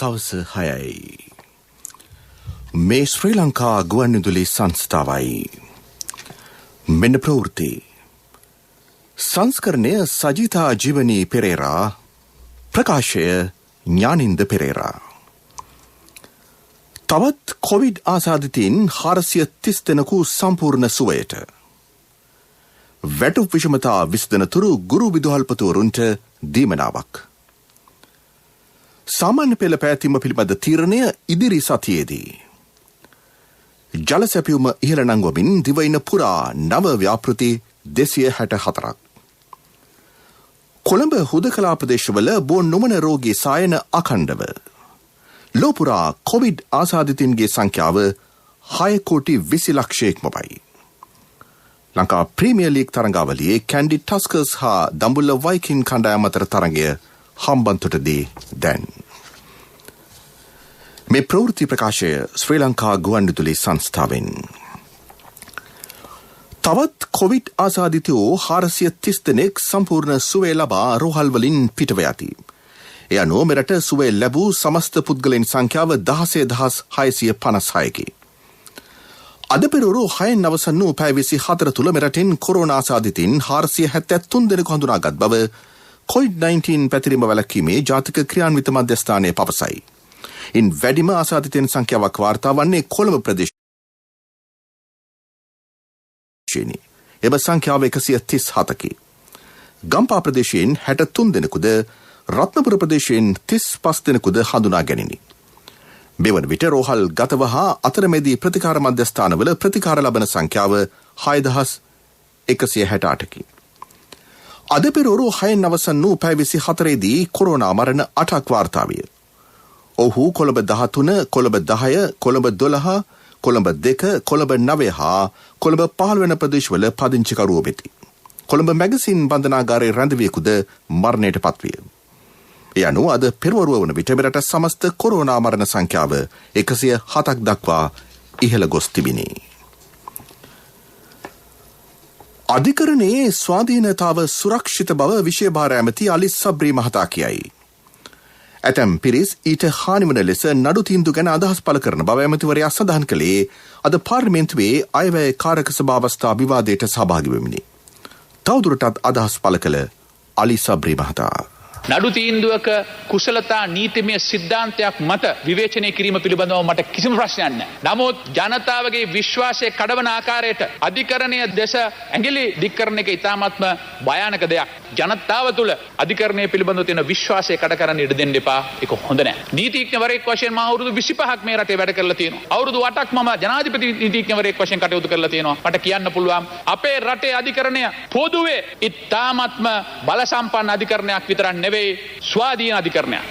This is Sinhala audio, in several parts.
සවස 6යි. මේ ශ්‍රී ලංකා ගුවන්විදුලි සංස්ථාවයි. මෙන්න ප්‍රවෘත්ති. සංස්කරණය සජිතා ජීවනී පෙරේරා, ප්‍රකාශය ඥානින්ද පෙරේරා. තවත් කොවිඩ් ආසාදිතයින් 430 දෙනෙකු සම්පූර්ණ සුවයට. වැටුප් විෂමතා විසඳනතුරු ගුරු විදුහල්පතිවරුන්ට දීමනාවක්. සාමාන්‍ය පෙළ පැවැත්වීම පිළිබඳ තීරණය ඉදිරි සතියේදී. ජල සැපයුම ඉහළ නංවමින් දිවයින පුරා නව ව්‍යාපෘති 264ක්. කොළඹ හුදකලා ප්‍රදේශවල බෝ නොවන රෝගී සායන අඛණ්ඩව. ලෝපුරා කොවිඩ් ආසාදිතයින්ගේ සංඛ්‍යාව 6,20,00,000ක් ඉක්මවයි. Lanka Premier league තරඟාවලියේ Kandy Tuskers හා දඹුල්ල වයිකින් කණ්ඩායම් අතර තරඟය හම්බන්තොටදී දැන්. මේ ප්‍රවෘත්ති ප්‍රකාශය ශ්‍රී ලංකා ගුවන්විදුලි සංස්ථාවෙන්. තවත් කොවිඩ් ආසාදිතයෝ 430 දෙනෙක් සම්පූර්ණ සුවය ලබා රෝහල් වලින් පිටව යති. එය අනුව මෙරට සුවය ලැබූ සමස්ත පුද්ගලයන් සංඛ්‍යාව 16,656කි. අද පෙරවරු 6න් අවසන් වූ පැය 24 තුළ මෙරටින් කොරෝනා ආසාදිතයින් 473 දෙනෙකු හඳුනාගත් බව COVID-19 පැතිරීම වැළැක්වීමේ ජාතික ක්‍රියාන්විත මධ්‍යස්ථානය පවසයි. ඉන් වැඩිම ආසාදිතයින් සංඛ්‍යාවක් වාර්තා වන්නේ කොළඹ ප්‍රදේශයේ. එම සංඛ්‍යාව 137කි. ගම්පා ප්‍රදේශයෙන් 63 දෙනෙකුද, රත්නපුර ප්‍රදේශයෙන් 35 දෙනෙකුද හඳුනා ගැනිනි. මෙවන විට රෝහල් ගතව හා අතරමැදි ප්‍රතිකාර මධ්‍යස්ථානවල ප්‍රතිකාර ලබන සංඛ්‍යාව 6,168කි. අද පෙරවරු 6න් අවසන් වූ පැය 24දී කොරෝනා මරණ 8ක් වාර්තා විය. ඔහු කොළඹ 13, කොළඹ 10, කොළඹ 12, කොළඹ 2, කොළඹ 9 හා කොළඹ 15 වන ප්‍රදේශවල පදිංචිකරුවෝ වෙති. කොළඹ මැගසින් බන්ධනාගාරයේ රැඳවියෙකුද මරණයට පත්විය. ඒ අනුව අද පෙරවරුව වන විට මෙරට සමස්ත කොරෝනා මරණ සංඛ්‍යාව 107ක් දක්වා ඉහළ ගොස් තිබිනි. අධිකරණයේ ස්වාධීනතාව සුරක්ෂිත බව විෂය භාර ඇමති අලි සබ්රි මහතා කියයි. ඇතැම් පිරිස් ඊට හානිවන ලෙස නඩු තීන්දුව ගැන අදහස් පළ කරන බව ඇමතිවරයා සඳහන් කළේ අද පාර්ලිමේන්තුවේ අයවැය කාරක සභාවස්ථා විවාදයට සහභාගී වෙමිනි. තවදුරටත් අදහස් පළ කළ අලි සබ්රි මහතා නඩු තීන්දුවක කුසලතා නීතිමය සිද්ධාන්තයක් මත විවේචනය කිරීම පිළිබඳව මට කිසිම ප්‍රශ්නයක් නැහැ. නමුත් ජනතාවගේ විශ්වාසය කඩවන ආකාරයට අධිකරණය දේශ ඇඟිලි දික් කරන එක ඉතාමත්ම භයානක දෙයක්. ජනතාව තුළ අධිකරණය පිළිබඳව තියෙන විශ්වාසය කඩ කරන්න ඉඩ දෙන්න එපා. ඒක හොඳ නැහැ. නීතිඥවරයෙක් වශයෙන් මම අවුරුදු 25ක් මේ රටේ වැඩ කරලා තියෙනවා. අවුරුදු 8ක් මම ජනාධිපති නීතිඥවරයෙක් වශයෙන් කටයුතු කරලා තියෙනවා. මට කියන්න පුළුවන් අපේ රටේ අධිකරණය පොදුවේ ඉතාමත්ම බල සම්පන්න අධිකරණයක් විතරක් නෙවෙයි ස්වාධීන අධිකරණයක්.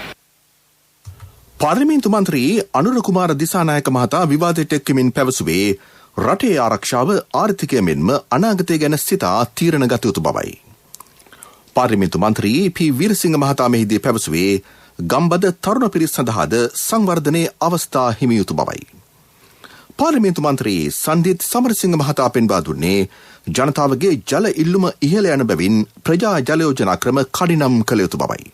පාර්ලිමේන්තු මන්ත්‍රී අනුර කුමාර දිසානායක මහතා විවාදයට එක්වමින් පැවසුවේ රටේ ආරක්ෂාව ආර්ථිකය මෙන්ම අනාගතය ගැන සිතා තීරණ ගත යුතු බවයි. පාර්ලිමේන්තු මන්ත්‍රී පී වීරසිංහ මහතා මෙහිදී පැවසුවේ ගම්බද තරුණ පිරිස් සඳහාද සංවර්ධනයේ අවස්ථා හිමි යුතු බවයි. පාර්ලිමේන්තු මන්ත්‍රී සන්දිත් සමරසිංහ මහතා පෙන්වා දුන්නේ ජනතාවගේ ජල ඉල්ලුම ඉහළ යන බැවින් ප්‍රජා ජල යෝජනා ක්‍රම කඩිනම් කළ යුතු බවයි.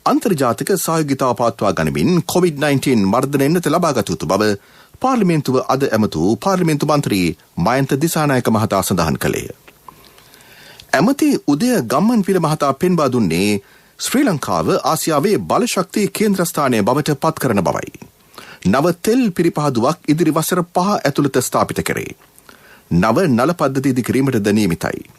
අන්තර්ජාතික සහයෝගිතාව පවත්වා ගනිමින් COVID-19 මර්ධනයට ලබාගත යුතු බව පාර්ලිමේන්තුව අද ඇමතු පාර්ලිමේන්තු මන්ත්‍රී මයන්ත දිසානායක මහතා සඳහන් කළේය. ඇමති උදය ගම්මන්පිල මහතා පෙන්වා දුන්නේ ශ්‍රී ලංකාව ආසියාවේ බලශක්ති කේන්ද්‍රස්ථානය බවට පත් කරන බවයි. නව තෙල් පිරිපහදුවක් ඉදිරි වසර 5 ඇතුළත ස්ථාපිත කරේ. නව නල පද්ධති ඉදිකිරීමටද නියමිතයි.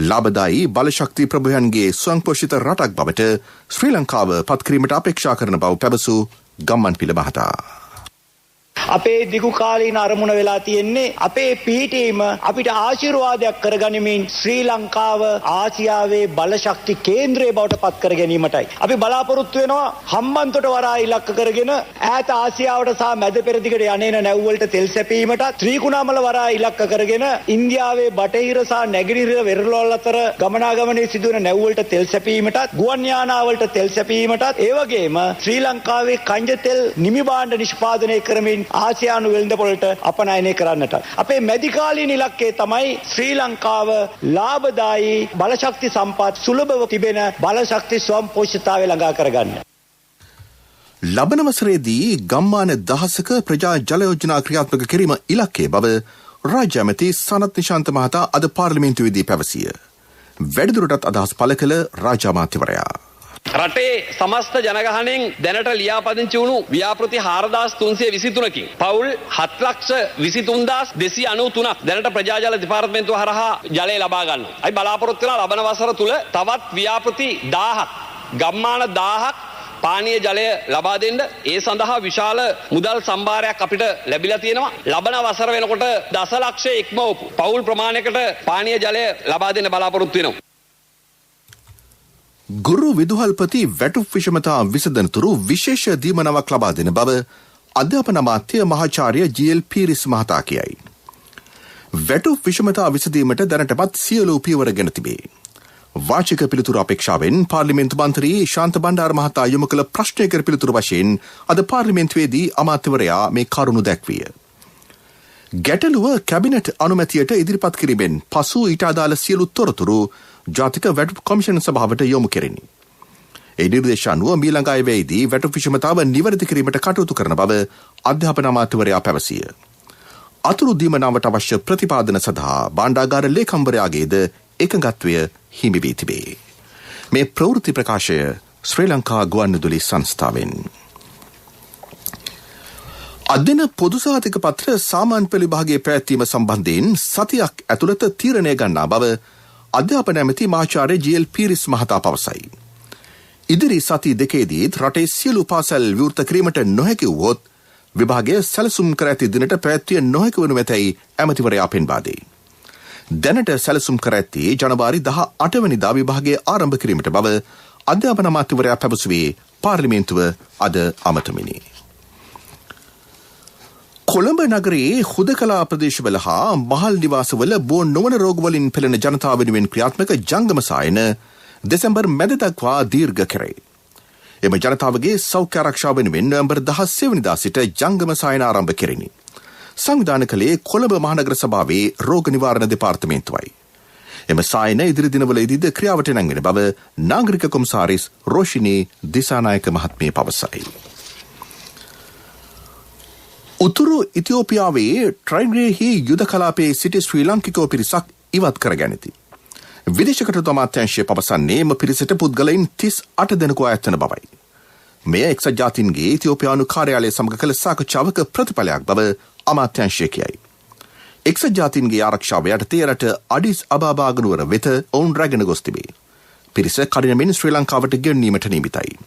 ලාභදායී බලශක්ති ප්‍රභයන්ගේ ස්වයංපෝෂිත රටක් බවට ශ්‍රී ලංකාව පත්කිරීමට අපේක්ෂා කරන බව පැවසූ ගම්මන්පිල මහතා. අපේ දිගු කාලීන අරමුණ වෙලා තියෙන්නේ අපේ පිහිටීම අපිට ආශිර්වාදයක් කරගනිමින් ශ්‍රී ලංකාව ආසියාවේ බලශක්ති කේන්ද්‍රය බවට පත් කර ගැනීමටයි. අපි බලාපොරොත්තු වෙනවා හම්බන්තොට වරා ඉලක්ක කරගෙන ඈත ආසියාවට සහ මැද පෙරදිගට යන්නේන නැව් වලට තෙල් සැපීමට, ත්‍රිකුණාමල වරා ඉලක්ක කරගෙන ඉන්දියාවේ බටහිර සහ නැගෙනහිර වෙරළවල් අතර ගමනාගමනයේ සිදුවන නැව් වලට තෙල් සැපීමට, ගුවන් යානා වලට තෙල් සැපීමට, ඒ වගේම ශ්‍රී ලංකාවේ කංජ තෙල් නිමි භාණ්ඩ නිෂ්පාදනය කරමින් ආසියානු වෙළඳපොළට අපනයනය කරන්නට. අපේ මැදිකාලීන ඉලක්කය තමයි ශ්‍රී ලංකාව ලාභදායී බලශක්ති සම්පත් සුලභව තිබෙන බලශක්ති ස්වයංපෝෂිතතාවය ළඟා කරගන්න. ලබන වසරේදී ගම්මාන දහසක ප්‍රජා ජල යෝජනා ක්‍රියාත්මක කිරීම ඉලක්කයේ බව රාජ්‍ය ඇමති සනත් නිශාන්ත මහතා අද පාර්ලිමේන්තුවේදී පැවසිය. වැඩිදුරටත් අදහස් පළ කළ රාජ්‍ය අමාත්‍යවරයා රටේ සමස්ත ජනගහණයෙන් දැනට ලියාපදිංචි වුණු ව්‍යාපෘති 4323කින් පවුල් 7,23,293ක් දැනට ප්‍රජාජල දෙපාර්තමේන්තුව හරහා ජලය ලබා ගන්නවා. අපි බලාපොරොත්තු වෙන ලබන වසර තුල තවත් ව්‍යාපෘති 1000ක් ගම්මාන 1000ක් පානීය ජලය ලබා දෙන්න ඒ සඳහා විශාල මුදල් සම්භාරයක් අපිට ලැබිලා තියෙනවා. ලබන වසර වෙනකොට දසලක්ෂ ඉක්මවපු පවුල් ප්‍රමාණයකට පානීය ජලය ලබා දෙන්න බලාපොරොත්තු වෙනවා. ගුරු විදුහල්පති වැටුප් විෂමතා විසඳනතුරු විශේෂ දීමනාවක් ලබා දෙන බව අධ්‍යාපන අමාත්‍ය මහාචාර්ය ජී.එල්. පීරිස් මහතා කියයි. වැටුප් විෂමතා විසඳීමට දැනටමත් සියලු පියවර ගෙන තිබේ. වාචික පිළිතුරු අපේක්ෂාවෙන් පාර්ලිමේන්තු මන්ත්‍රී ශාන්ත බණ්ඩාර මහතා යොමු කළ ප්‍රශ්නයකට පිළිතුරු වශයෙන් අද පාර්ලිමේන්තුවේදී අමාත්‍යවරයා මේ කරුණු දැක්විය. ගැටලුව කැබිනට් අනුමැතියට ඉදිරිපත් කිරීමෙන් පසු ඊට අදාළ සියලු තොරතුරු ජාතික වැටුප් කොමිෂන් සභාවට යොමු කෙරිනි. ඒ නිර්දේශ අනුව මීළඟ අයවැයේදී වැටුප් විෂමතාව නිවැරදි කිරීමට කටයුතු කරන බව අධ්‍යාපන අමාත්‍යවරයා පැවසිය. අතුරු දීමනාවට අවශ්‍ය ප්‍රතිපාදන සඳහා භාණ්ඩාගාර ලේකම්වරයාගේද එකඟත්වය හිමි වී තිබේ. මේ ප්‍රවෘත්ති ප්‍රකාශය ශ්‍රී ලංකා ගුවන්විදුලි සංස්ථාවෙන්. අදින පොදු සහතික පත්‍ර සාමාන්‍ය පෙළ විභාගයේ පැවැත්වීම සම්බන්ධයෙන් සතියක් ඇතුළත තීරණය ගන්නා බව අධ්‍යාපන ඇමති මහාචාර්ය ජී.එල්. පීරිස් මහතා පවසයි. ඉදිරි සති දෙකේදීත් රටේ සියලු පාසල් විවෘත කිරීමට නොහැකි වුවහොත් විභාගය සැලසුම් කර ඇති දිනට පැවැත්විය නොහැකි වනු ඇතැයි ඇමතිවරයා පෙන්වා දෙයි. දැනට සැලසුම් කර ඇත්තේ ජනවාරි 18 වෙනිදා විභාගය ආරම්භ කිරීමට බව අධ්‍යාපන අමාත්‍යවරයා පැවසුවේ පාර්ලිමේන්තුව අද අමතමිනි. කොළඹ නගරයේ හුදකලා ප්‍රදේශවල හා මහල් නිවාසවල බෝ නොවන රෝගවලින් පෙළෙන ජනතාව වෙනුවෙන් ක්‍රියාත්මක ජංගම සායන දෙසැම්බර් මැද දක්වා දීර්ඝ කරේ. එම ජනතාවගේ සෞඛ්‍ය ආරක්ෂාව වෙනුවෙන් නොවැම්බර් 16 වෙනිදා සිට ජංගම සායන ආරම්භ කෙරිනි. සංවිධානය කළේ කොළඹ මහනගර සභාවේ රෝග නිවාරණ දෙපාර්තමේන්තුවයි. එම සායන ඉදිරි දිනවලදීද ක්‍රියාවට නැංවෙන බව නාගරික කොමසාරිස් රෝෂිනී දිසානායක මහත්මිය පවසයි. උතුරු ඉතිෝපියාවේ ට්‍රයිග්‍රේහි යුද කලාපයේ සිටි ශ්‍රී ලාංකිකෝ පිරිසක් ඉවත් කර ගැනීති. විදේශ කටයුතු අමාත්‍යාංශය පවසන්නේ එම පිරිසට පුද්ගලයින් 38 දෙනෙකු අයත් වන බවයි. මෙය එක්සත් ජාතීන්ගේ ඉතිෝපියානු කාර්යාලය සමග කළ සාකච්ඡාවක ප්‍රතිඵලයක් බව අමාත්‍යාංශය කියයි. එක්සත් ජාතීන්ගේ ආරක්ෂාව යටතේ රට අඩිස් අබාබා ගනුවර වෙත ඔවුන් රැගෙන ගොස් තිබේ. පිරිස කඩිනමින් ශ්‍රී ලංකාවට ගෙන්වීමට නියමිතයි.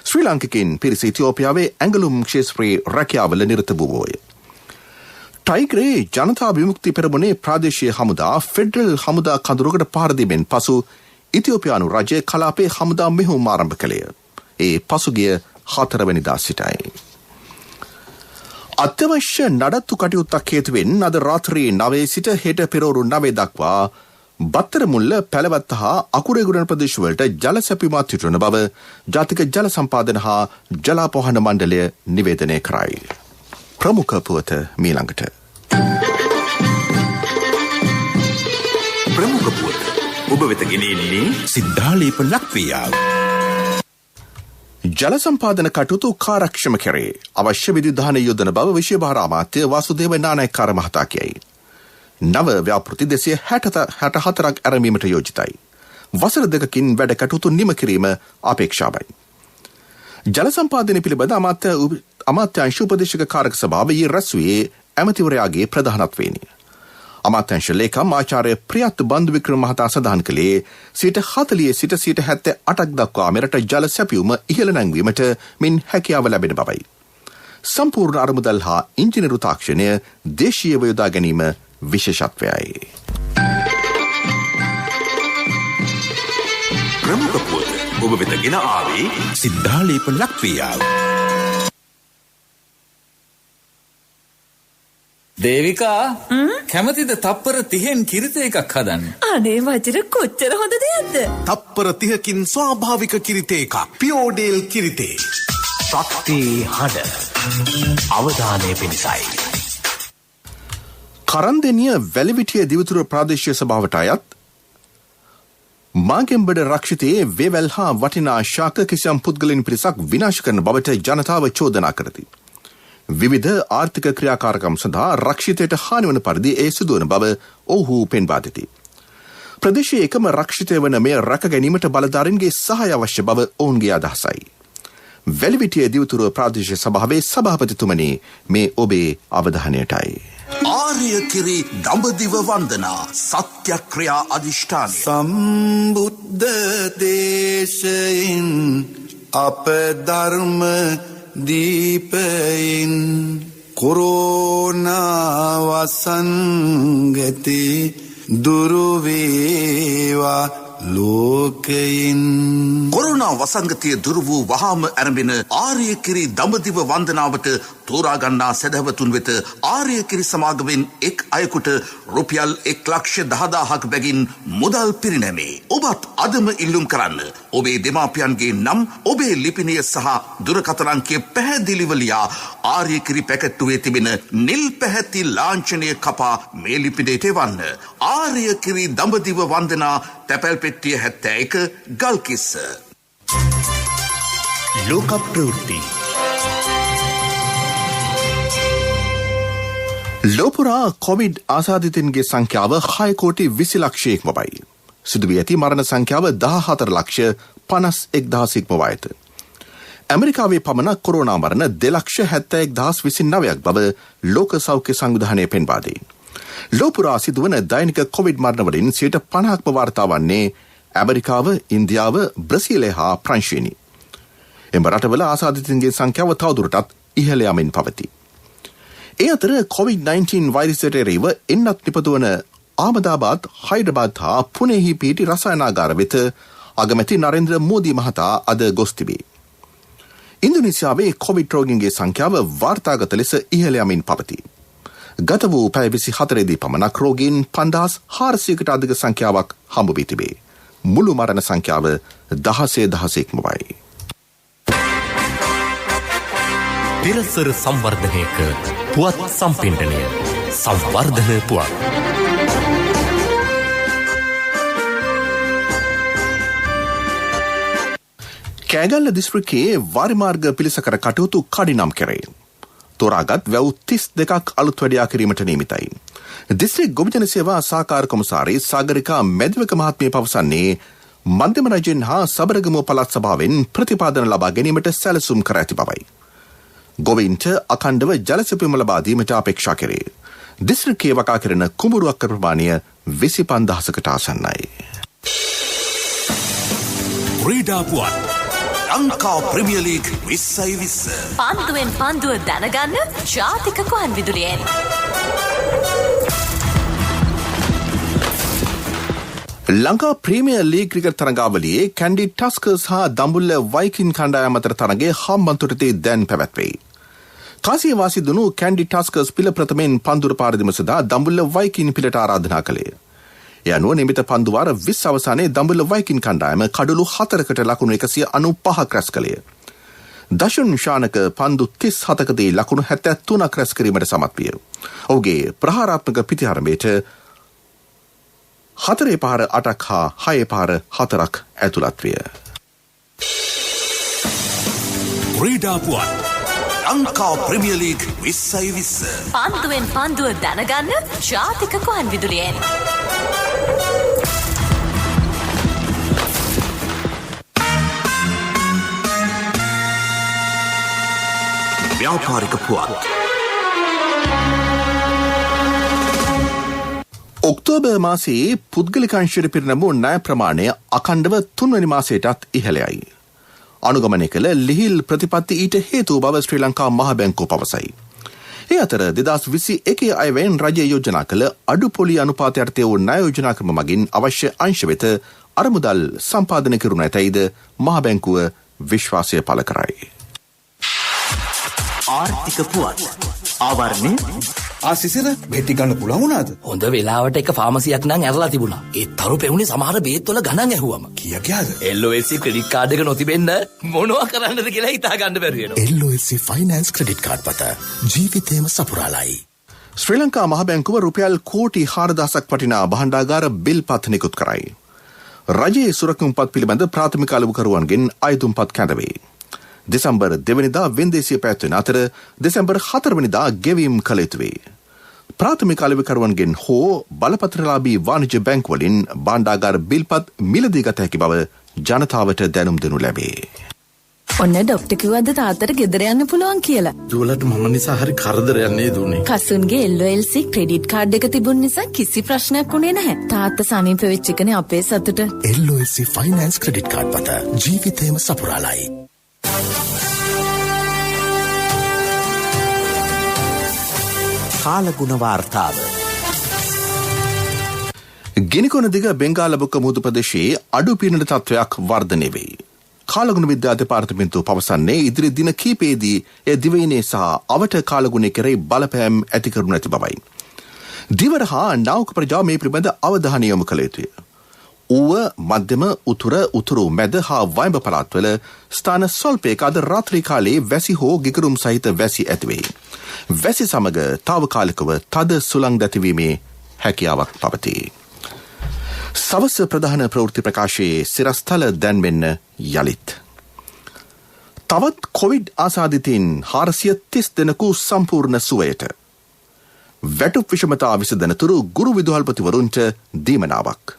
ශ්‍රී ලාංකිකයින් පිරිස ඉතිෝපියාවේ ඇඟලුම් ක්ෂේත්‍රයේ රැකියාවල නිරත වූවෝය. ටයිග්‍රේ ජනතා විමුක්ති පෙරමුණේ ප්‍රාදේශීය හමුදා ෆෙඩරල් හමුදා කඳුරකට පහර දීමෙන් පසු ඉතිෝපියානු රජය කලාපයේ හමුදා මෙහෙයුම් ආරම්භ කළේය. ඒ පසුගිය 4 වෙනිදා සිටයි. අත්‍යවශ්‍ය නඩත්තු කටයුත්තක් හේතුවෙන් අද රාත්‍රියේ 9 සිට හෙට පෙරවරු 9 දක්වා බත්තරමුල්ල පැලවත්ත හා අකුරේගුඩන ප්‍රදේශවලට ජල සැපීම අත්හිටුවන බව ජාතික ජල සම්පාදන හා ජලාපවහන මණ්ඩලය නිවේදනය කරයි. ප්‍රමුඛ පුවත මීළඟට. ප්‍රමුඛ පුවත ඔබ වෙත ගෙනෙන්නේ සිද්ධාලේප ලක්වියාව. ජල සම්පාදන කටයුතු කාර්යක්ෂම කරේ අවශ්‍ය විදුධාන යොදන බව විශේෂ භාර අමාත්‍ය වාසුදේව නානායක්කාර මහතා කියයි. නව ව්‍යාපෘති 264ක් ඇරඹීමට යෝජිතයි. වසර දෙකකින් වැඩ කටයුතු නිම කිරීම අපේක්ෂාවයි. ජල සම්පාදනය පිළිබඳ අමාත්‍යාංශ උපදේශක කාරක සභාව ඊයේ රැස්වුවේ ඇමතිවරයාගේ ප්‍රධානත්වයෙනි. අමාත්‍යාංශ ලේකම් ආචාර්ය ප්‍රියත් බන්දු වික්‍රම මහතා සඳහන් කළේ 40 සිට 78ක් දක්වා මෙරට ජල සැපයුම ඉහළ නැංවීමට මින් හැකියාව ලැබෙන බවයි. සම්පූර්ණ අරමුදල් හා ඉංජිනේරු තාක්ෂණය දේශීයව යොදා ගැනීම විශේෂත්වයයි. ප්‍රමුඛ පුවත ඔබ වෙත ගෙන ආවේ සිද්ධාලේප ලක්පියාව. දේවිකා කැමතිද තප්පර 30න් කිරිත එකක් හදන්න? අනේ වජිර කොච්චර හොඳ දෙයක්ද? තප්පර 30කින් ස්වාභාවික කිරිත එකක්. පියෝඩේල් කිරිතේ. ශක්ති හඬ. අවධානය පිණිසයි. කරන්දෙනිය වැලිවිටිය දිවිතුර ප්‍රාදේශීය සභාවට අයත් මාගෙම්බඩ රක්ෂිතයේ වේවැල් හා වටිනා ශාක කිසියම් පුද්ගලයන් පිරිසක් විනාශ කරන බවට ජනතාව චෝදනා කරති. විවිධ ආර්ථික ක්‍රියාකාරකම් සඳහා රක්ෂිතයට හානිවන පරිදි ඒ සිදුවන බව ඔවුහු පෙන්වා දෙති. ප්‍රදේශයේ එකම රක්ෂිතය වන මේ රැක ගැනීමට බලධාරීන්ගේ සහාය අවශ්‍ය බව ඔවුන්ගේ අදහසයි. වැලිවිටිය දිවිතුර ප්‍රාදේශීය සභාවේ සභාපතිතුමනි මේ ඔබේ අවධානයටයි. ආර්ය කිරි දඹදිව වන්දනා සත්‍යක්‍රියා අධිෂ්ඨානය සම්බුද්ධ දේශයෙන් අප ධර්ම දීපයෙන් කොරෝනා වසංගතේ දුරු වේවා ලෝකයෙන්. කොරෝනා වසංගතය දුරු වූ වහාම ඇරඹෙන ආර්යකිරි දඹදිව වන්දනාවට තෝරාගන්නා සැදැහැවතුන් වෙත ආර්යකිරි සමාගමෙන් එක් අයෙකුට රුපියල් 1,10,000ක් බැගින් මුදල් පිරිනැමේ. ඔබත් අදම ඉල්ලුම් කරන්න. ඔබේ දෙමාපියන්ගේ නම් ඔබේ ලිපිනය සහ දුරකථන අංකය පැහැදිලිව ලියා ආර්යකිරි පැකට්ටුවේ තිබෙන නිල් පැහැති ලාංඡනය කපා මේ ලිපිනයට එවන්න. ආර්යකිරි දඹදිව වන්දනා තැපැල් පෙට්ටිය 71 ගල්කිස්ස. ලෝක ප්‍රවෘත්ති. ලෝපුරා කොවිඩ් ආසාදිතන්ගේ සංඛ්‍යාව 6 කෝටි 20 ලක්ෂයක්ම වයි. සිදුවී ඇති මරණ සංඛ්‍යාව 14 ලක්ෂ 51,000ක්ම වයත. ඇමරිකාවේ පමණ කොරෝනා මරණ 2,71,029ක් බව ලෝක සෞඛ්‍ය සංවිධානය පෙන්වා දෙයි. ලෝපුරා සිදුවන දෛනික කොවිඩ් මරණ වලින් 50%ක්ම වාර්තා වන්නේ ඇමරිකාව, ඉන්දියාව, බ්‍රසීලය හා ප්‍රංශයෙනි. එම රටවල ආසාදිතන්ගේ සංඛ්‍යාව තවදුරටත් ඉහළ යමින් පවතී. ඒ අතර COVID-19 වෛරසයට එරෙහිව එන්නත් නිපදවන ආමදාබාද්, හයිඩ්‍රබාද් හා පුනේහි පිහිටි රසායනාගාර වෙත අගමැති නරේන්ද්‍ර මෝදී මහතා අද ගොස් තිබේ. ඉන්දුනීසියාවේ කොවිඩ් රෝගීන්ගේ සංඛ්‍යාව වාර්තාගත ලෙස ඉහළ යමින් පවතී. ගත වූ පැය 24දී පමණක් රෝගීන් 5,400කට අධික සංඛ්‍යාවක් හම්බ වී තිබේ. මුළු මරණ සංඛ්‍යාව 16,000ක්ම වයි. පෙරසර සංවර්ධනයක පුවත් සම්පින්ඩනය සංවර්ධන පුවත්. කෑගල්ල දිස්ත්‍රික්කයේ වාරිමාර්ග පිළිසකර කටයුතු කඩිනම් කෙරේ. තෝරාගත් වැව් 32ක් අලුත් වැඩියා කිරීමට නියමිතයි. දිස්ත්‍රික් ගොවිජන සේවා සහකාර කොමසාරී සාගරිකා මැදිවක මහත්මිය පවසන්නේ මධ්‍යම රජයෙන් හා සබරගමුව පළාත් සභාවෙන් ප්‍රතිපාදන ලබා ගැනීමට සැලසුම් කර ඇති බවයි. ගොවීන්ට අඛණ්ඩව ජල සැපයුම ලබා දීමට අපේක්ෂා කෙරේ. දිස්ත්‍රික්කයේ වකා කෙරෙන කුඹුරු අක්කර ප්‍රමාණය 25,000කට ආසන්නයි. ක්‍රීඩා පුවත් ලංකා ප්‍රීමියර් ලීග් 2020 පන්දුවෙන් පන්දුව දැනගන්න ජාතික කොහන් විදුලියෙන්. ලංකා ප්‍රීමියර් ලීග් ක්‍රිකට් තරඟාවලියේ කැන්ඩි ටස්කර්ස් හා දඹුල්ල වයිකින් කණ්ඩායම් අතර තරඟයේ හම්බන්තොටදී දැන් පැවැත්වෙයි. කාසිය වාසී දුණු කැන්ඩි ටස්කර්ස් පිළ ප්‍රථමයෙන් පන්දුර පාරදීම සඳහා දඹුල්ල වයිකින් පිළට ආරාධනා කළේ. ඒ අනුව නිමිත පන්දු වාර 20 අවසානයේ දඹුල්ල වයිකින් කණ්ඩායම කඩලු 4කට ලකුණු 195ක් රැස් කළේ. දශුන් ශානක පන්දු 37කදී ලකුණු 73ක් රැස් කිරීමට සමත් විය. ඔහුගේ ප්‍රහාරාත්මක පිටිහරඹයට 4 පාර 8ක් හා 6 පාර 4ක් ඇතුළත් විය. ක්‍රීඩා පුවත් ලංකා ප්‍රීමියර් ලීග් 2020 පන්දුවෙන් පන්දුව දැනගන්න ජාතික කොහන් විදුලියෙන්. ව්‍යාපාරික පුවත්. ඔක්තෝබර් මාසයේ පුද්ගලික අංශයට පිරිනැමූ ණය ප්‍රමාණය අඛණ්ඩව 3 වෙනි මාසයටත් ඉහළයි. අනුගමනය කළ ලිහිල් ප්‍රතිපත්ති ඊට හේතු බව ශ්‍රී ලංකා මහ බැංකුව පවසයි. ඒ අතර 2021 අයවැයෙන් රජය යෝජනා කළ අඩු පොලි අනුපාත යටතේ වූ ණය යෝජනා ක්‍රම මගින් අවශ්‍ය අංශ වෙත අරමුදල් සම්පාදනය කරනු ඇතැයිද මහ බැංකුව විශ්වාසය පළ කරයි. ආර්ථික පුවත් ආවරණය ආසිසිර බෙටි ගන්න පුළුවන් වුණාද? හොඳ වෙලාවට එක ෆාමසියක් නම් ඇරලා තිබුණා. ඒ තරු පෙවුනේ සමහර බේත් වල ගණන් ඇහුවම. කීයද? LOC ක්‍රෙඩිට් කාඩ් එක නොතිබෙන්න මොනවා කරන්නද කියලා හිතා ගන්න බැරි වෙනවා. LOC ෆයිනෑන්ස් ක්‍රෙඩිට් කාඩ් පත ජීවිතේම සපුරාලයි. ශ්‍රී ලංකා මහ බැංකුව රුපියල් කෝටි 4000ක් වටිනා භාණ්ඩාගාර බිල්පත් නිකුත් කරයි. රජයේ සුරකුම්පත් පිළිබඳ ප්‍රාථමික අලෙවිකරුවන්ගෙන් අයතුම්පත් කැඳවේ. දෙසැම්බර් 2 වෙනිදා වෙන්දේසිය පැවැත්වෙන අතර දෙසැම්බර් 4 වෙනිදා ගෙවීම් කළ යුතු වේ. ප්‍රාථමික අලෙවිකරුවන්ගෙන් හෝ බලපත්‍රලාභී වාණිජ්‍ය බැංකුවලින් භාණ්ඩාගාර බිල්පත් මිලදී ගත හැකි බව ජනතාවට දැනුම් දෙනු ලැබේ. ඔන්න ඩොක්ටර් කිව්වද තාත්තට ගෙදර යන්න පුළුවන් කියලා. දුවලට මම නිසා හරි කරදරයක් නේද උනේ. කසුන්ගේ LOC ක්‍රෙඩිට් කාඩ් එක තිබුණ නිසා කිසි ප්‍රශ්නයක් උනේ නැහැ. තාත්තා සනීප වෙච්ච එකනේ අපේ සතුට. LOC ෆයිනෑන්ස් ක්‍රෙඩිට් කාඩ් පත ජීවිතේම සපුරාලයි. කාලගුණ වාර්තාව. ගිනිකොන දිග බෙන්ගාලබොක්ක මුහුදු ප්‍රදේශයේ අඩු පීඩන තත්ත්වයක් වර්ධනය වෙයි. කාලගුණ විද්‍යා දෙපාර්තමේන්තුව පවසන්නේ ඉදිරි දින කිහිපයේදී එය දිවයිනේ සහ අවට කාලගුණය කෙරෙහි බලපෑම් ඇති කරනු ඇති බවයි. දිවර හා නාවක ප්‍රජාව මේ පිළිබඳ අවධානය යොමු කළ යුතුය. ඌව මධ්‍යම උතුරු මැද හා වයඹ පළාත්වල ස්ථාන ස්වල්පයක අද රාත්‍රී කාලයේ වැසි හෝ ගිගුරුම් සහිත වැසි ඇතිවෙයි. වැසි සමග තාවකාලිකව තද සුළං දැතිවීමේ හැකියාවක් පවතී. සවස් ප්‍රධාන ප්‍රවෘත්ති ප්‍රකාශයේ සිරස්තල දැන්වෙන්න යළිත්. තවත් කොවිඩ් ආසාදිතයින් 430 දෙනෙකු සම්පූර්ණ සුවයට. වැටුප් විෂමතා විසඳනතුරු ගුරු විදුහල්පතිවරුන්ට දීමනාවක්.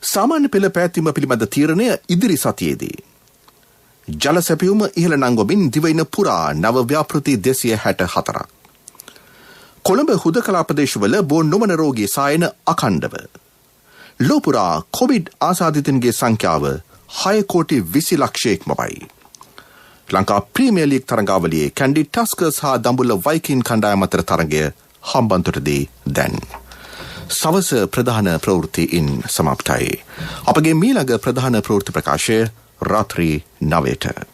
සාමාන්‍ය පෙළ පැවැත්වීම පිළිබඳ තීරණය ඉදිරි සතියේදී. ජල සැපයුම ඉහළ නංවමින් දිවයින පුරා නව ව්‍යාපෘති 264ක්. කොළඹ හුදකලා ප්‍රදේශවල බෝ නොවන රෝගී සායන අඛණ්ඩව. ලෝපුරා කොවිඩ් ආසාදිතන්ගේ සංඛ්‍යාව 6 කෝටි 20 ලක්ෂයක් මවයි. Lanka Premier league තරඟාවලියේ Kandy Tuskers හා දඹුල්ල වයිකින් කණ්ඩායම් අතර තරඟය හම්බන්තොටදී දැන්. සවස ප්‍රධාන ප්‍රවෘත්තියින් සමාප්තයි. අපගේ මීළඟ ප්‍රධාන ප්‍රවෘත්ති ප්‍රකාශය රාත්‍රී 9ට.